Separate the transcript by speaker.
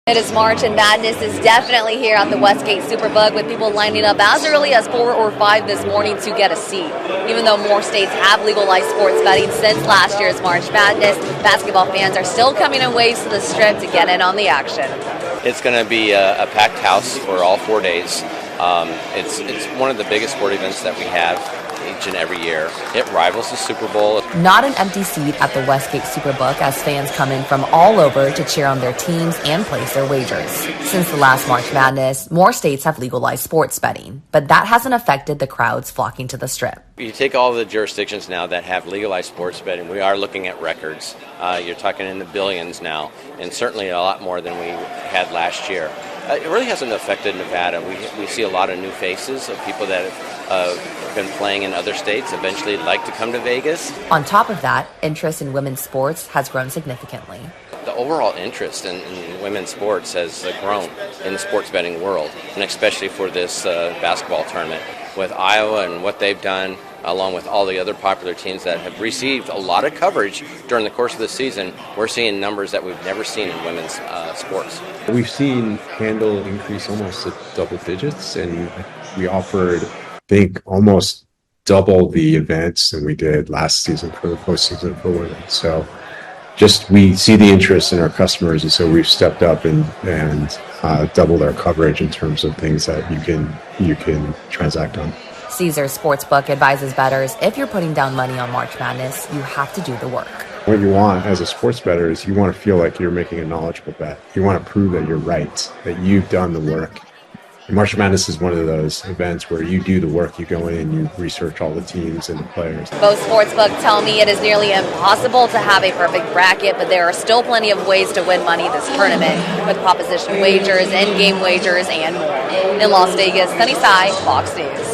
Speaker 1: It is March and Madness is definitely here at the Westgate Superbook with people lining up as early as 4 or 5 this morning to get a seat. Even though more states have legalized sports betting since last year's March Madness, basketball fans are still coming in waves to the Strip to get in on the action.
Speaker 2: It's going to be a packed house for all 4 days. It's one of the biggest sport events that we have each and every year. It rivals the Super Bowl.
Speaker 3: Not an empty seat at the Westgate Superbook as fans come in from all over to cheer on their teams and place their wagers. Since the last March Madness, more states have legalized sports betting, but that hasn't affected the crowds flocking to the Strip.
Speaker 2: You take all the jurisdictions now that have legalized sports betting, we are looking at records. You're talking in the billions now, and certainly a lot more than we had last year. It really hasn't affected Nevada. We see a lot of new faces of people that have been playing in other states, eventually like to come to Vegas.
Speaker 3: On top of that, interest in women's sports has grown significantly.
Speaker 2: The overall interest in women's sports has grown in the sports betting world, and especially for this basketball tournament. With Iowa and what they've done, along with all the other popular teams that have received a lot of coverage during the course of the season, we're seeing numbers that we've never seen in women's sports.
Speaker 4: We've seen handle increase almost to double digits, and we offered, I think, almost double the events than we did last season for the postseason for women. So just we see the interest in our customers, and so we've stepped up and doubled our coverage in terms of things that you can transact on.
Speaker 3: Caesars Sportsbook advises bettors if you're putting down money on March Madness, you have to do the work.
Speaker 4: What you want as a sports bettor is you want to feel like you're making a knowledgeable bet. You want to prove that you're right, that you've done the work. And March Madness is one of those events where you do the work, you go in, you research all the teams and the players.
Speaker 1: Both sportsbooks tell me it is nearly impossible to have a perfect bracket, but there are still plenty of ways to win money this tournament, with proposition wagers, in-game wagers, and more. In Las Vegas, Sunny Sai, Fox News.